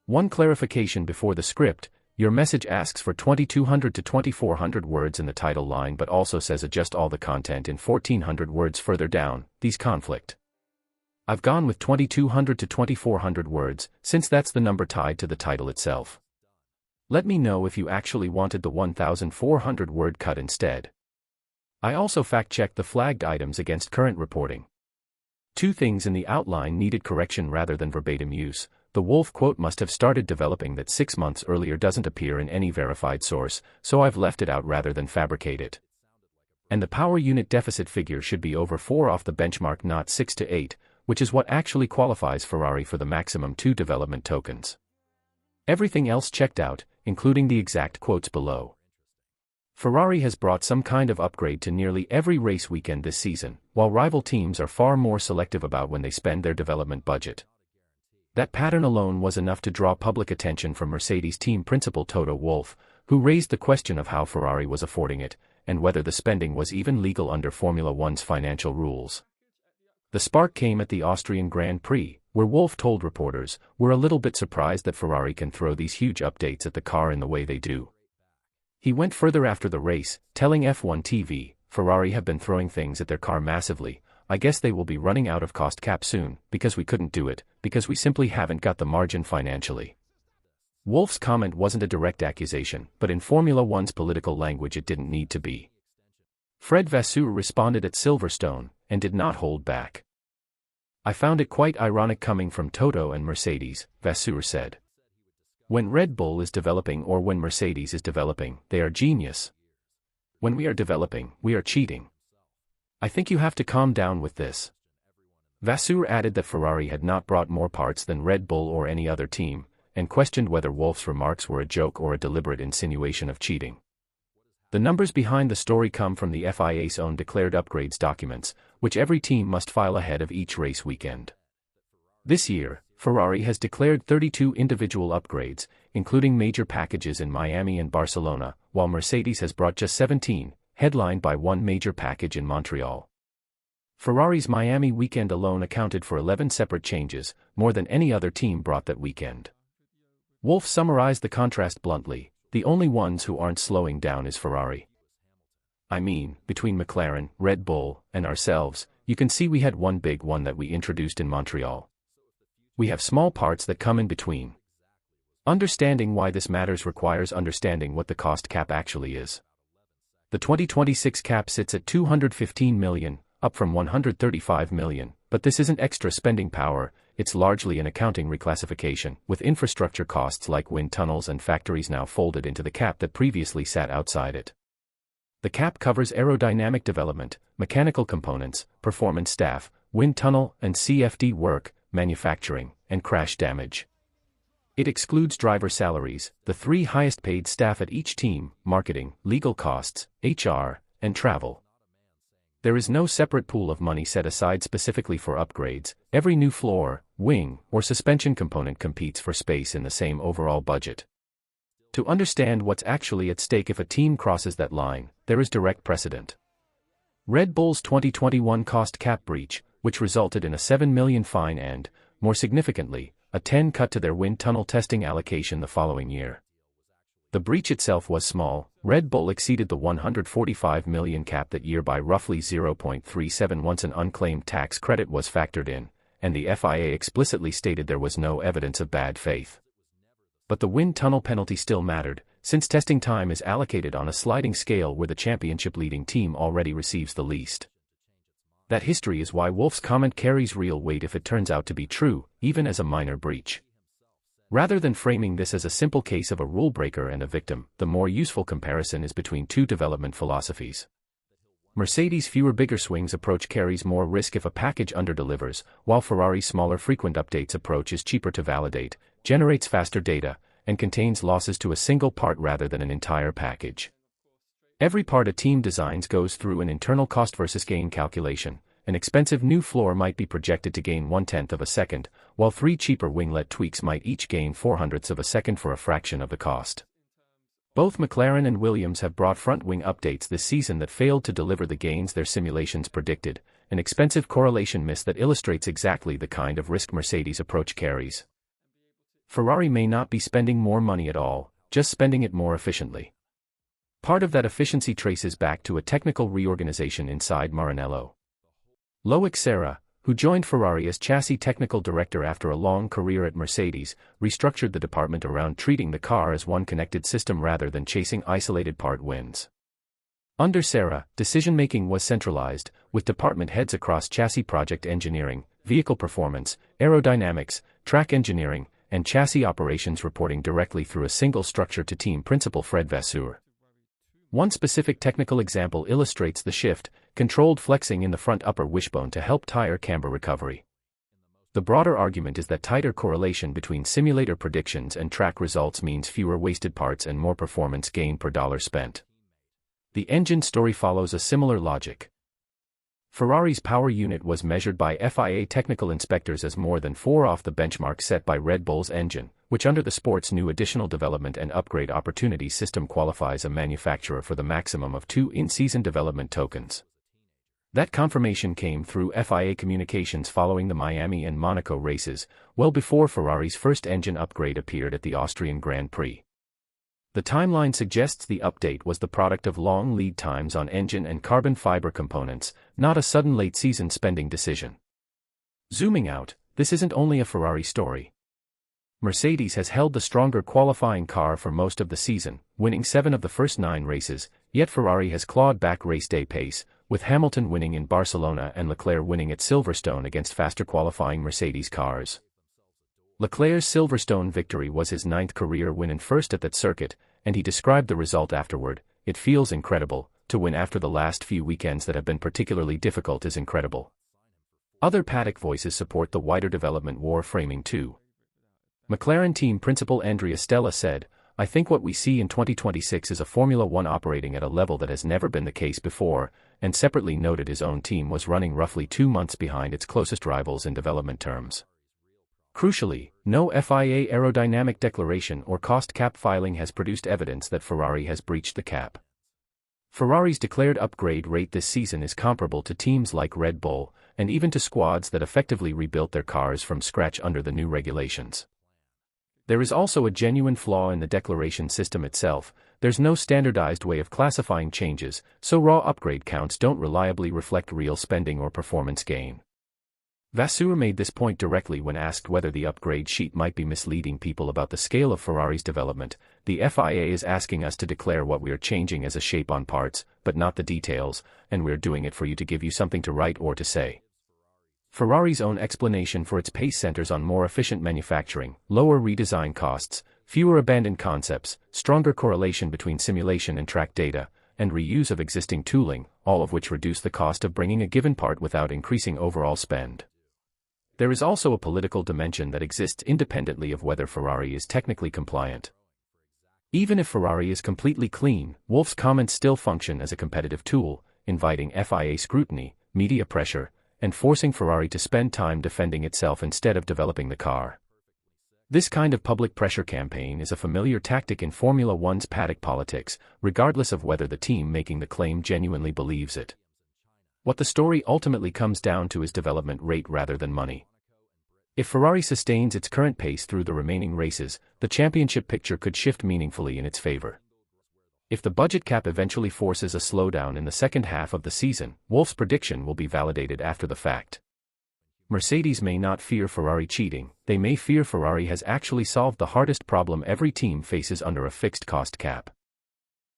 One clarification before the script: your message asks for 2200 to 2400 words in the title line but also says adjust all the content in 1400 words further down. These conflict. I've gone with 2200 to 2400 words, since that's the number tied to the title itself. Let me know if you actually wanted the 1400 word cut instead. I also fact-checked the flagged items against current reporting. Two things in the outline needed correction rather than verbatim use. The Wolf quote must have started developing that 6 months earlier doesn't appear in any verified source, so I've left it out rather than fabricate it. And the power unit deficit figure should be over 4 off the benchmark, not 6 to 8, which is what actually qualifies Ferrari for the maximum 2 development tokens. Everything else checked out, including the exact quotes below. Ferrari has brought some kind of upgrade to nearly every race weekend this season, while rival teams are far more selective about when they spend their development budget. That pattern alone was enough to draw public attention from Mercedes team principal Toto Wolff, who raised the question of how Ferrari was affording it, and whether the spending was even legal under Formula One's financial rules. The spark came at the Austrian Grand Prix, where Wolff told reporters, "We're a little bit surprised that Ferrari can throw these huge updates at the car in the way they do." He went further after the race, telling F1 TV, "Ferrari have been throwing things at their car massively. I guess they will be running out of cost cap soon, because we couldn't do it, because we simply haven't got the margin financially." Wolff's comment wasn't a direct accusation, but in Formula One's political language it didn't need to be. Fred Vasseur responded at Silverstone, and did not hold back. "I found it quite ironic coming from Toto and Mercedes," Vasseur said. "When Red Bull is developing or when Mercedes is developing, they are genius. When we are developing, we are cheating. I think you have to calm down with this." Vasseur added that Ferrari had not brought more parts than Red Bull or any other team, and questioned whether Wolff's remarks were a joke or a deliberate insinuation of cheating. The numbers behind the story come from the FIA's own declared upgrades documents, which every team must file ahead of each race weekend. This year, Ferrari has declared 32 individual upgrades, including major packages in Miami and Barcelona, while Mercedes has brought just 17, headlined by one major package in Montreal. Ferrari's Miami weekend alone accounted for 11 separate changes, more than any other team brought that weekend. Wolff summarized the contrast bluntly: "The only ones who aren't slowing down is Ferrari. I mean, between McLaren, Red Bull, and ourselves, you can see we had one big one that we introduced in Montreal. We have small parts that come in between." Understanding why this matters requires understanding what the cost cap actually is. The 2026 cap sits at $215 million, up from $135 million, but this isn't extra spending power, it's largely an accounting reclassification, with infrastructure costs like wind tunnels and factories now folded into the cap that previously sat outside it. The cap covers aerodynamic development, mechanical components, performance staff, wind tunnel and CFD work, manufacturing, and crash damage. It excludes driver salaries, the 3 highest paid staff at each team, marketing, legal costs, HR, and travel. There is no separate pool of money set aside specifically for upgrades. Every new floor, wing, or suspension component competes for space in the same overall budget. To understand what's actually at stake if a team crosses that line, there is direct precedent. Red Bull's 2021 cost cap breach, which resulted in a $7 million fine and, more significantly, a 10 cut to their wind tunnel testing allocation the following year. The breach itself was small. Red Bull exceeded the $145 million cap that year by roughly 0.37 once an unclaimed tax credit was factored in, and the FIA explicitly stated there was no evidence of bad faith. But the wind tunnel penalty still mattered, since testing time is allocated on a sliding scale where the championship-leading team already receives the least. That history is why Wolff's comment carries real weight if it turns out to be true, even as a minor breach. Rather than framing this as a simple case of a rule breaker and a victim, the more useful comparison is between two development philosophies. Mercedes' fewer bigger swings approach carries more risk if a package underdelivers, while Ferrari's smaller frequent updates approach is cheaper to validate, generates faster data, and contains losses to a single part rather than an entire package. Every part a team designs goes through an internal cost versus gain calculation. An expensive new floor might be projected to gain 1/10 of a second, while 3 cheaper winglet tweaks might each gain 0.04 of a second for a fraction of the cost. Both McLaren and Williams have brought front wing updates this season that failed to deliver the gains their simulations predicted, an expensive correlation miss that illustrates exactly the kind of risk Mercedes' approach carries. Ferrari may not be spending more money at all, just spending it more efficiently. Part of that efficiency traces back to a technical reorganization inside Maranello. Loic Serra, who joined Ferrari as chassis technical director after a long career at Mercedes, restructured the department around treating the car as one connected system rather than chasing isolated part wins. Under Serra, decision-making was centralized, with department heads across chassis project engineering, vehicle performance, aerodynamics, track engineering, and chassis operations reporting directly through a single structure to team principal Fred Vasseur. One specific technical example illustrates the shift: controlled flexing in the front upper wishbone to help tire camber recovery. The broader argument is that tighter correlation between simulator predictions and track results means fewer wasted parts and more performance gain per dollar spent. The engine story follows a similar logic. Ferrari's power unit was measured by FIA technical inspectors as more than 4 off the benchmark set by Red Bull's engine, which under the sport's new additional development and upgrade opportunity system qualifies a manufacturer for the maximum of 2 in-season development tokens. That confirmation came through FIA communications following the Miami and Monaco races, well before Ferrari's first engine upgrade appeared at the Austrian Grand Prix. The timeline suggests the update was the product of long lead times on engine and carbon fiber components, not a sudden late-season spending decision. Zooming out, this isn't only a Ferrari story. Mercedes has held the stronger qualifying car for most of the season, winning 7 of the first 9 races, yet Ferrari has clawed back race day pace, with Hamilton winning in Barcelona and Leclerc winning at Silverstone against faster qualifying Mercedes cars. Leclerc's Silverstone victory was his 9th career win and first at that circuit, and he described the result afterward: "It feels incredible, to win after the last few weekends that have been particularly difficult is incredible." Other paddock voices support the wider development war framing too. McLaren team principal Andrea Stella said, "I think what we see in 2026 is a Formula One operating at a level that has never been the case before," and separately noted his own team was running roughly 2 months behind its closest rivals in development terms. Crucially, no FIA aerodynamic declaration or cost cap filing has produced evidence that Ferrari has breached the cap. Ferrari's declared upgrade rate this season is comparable to teams like Red Bull, and even to squads that effectively rebuilt their cars from scratch under the new regulations. There is also a genuine flaw in the declaration system itself. There's no standardized way of classifying changes, so raw upgrade counts don't reliably reflect real spending or performance gain. Vasseur made this point directly when asked whether the upgrade sheet might be misleading people about the scale of Ferrari's development. "The FIA is asking us to declare what we are changing as a shape on parts, but not the details, and we're doing it for you to give you something to write or to say." Ferrari's own explanation for its pace centers on more efficient manufacturing, lower redesign costs, fewer abandoned concepts, stronger correlation between simulation and track data, and reuse of existing tooling, all of which reduce the cost of bringing a given part without increasing overall spend. There is also a political dimension that exists independently of whether Ferrari is technically compliant. Even if Ferrari is completely clean, Wolff's comments still function as a competitive tool, inviting FIA scrutiny, media pressure, and forcing Ferrari to spend time defending itself instead of developing the car. This kind of public pressure campaign is a familiar tactic in Formula One's paddock politics, regardless of whether the team making the claim genuinely believes it. What the story ultimately comes down to is development rate rather than money. If Ferrari sustains its current pace through the remaining races, the championship picture could shift meaningfully in its favor. If the budget cap eventually forces a slowdown in the second half of the season, Wolff's prediction will be validated after the fact. Mercedes may not fear Ferrari cheating, they may fear Ferrari has actually solved the hardest problem every team faces under a fixed cost cap.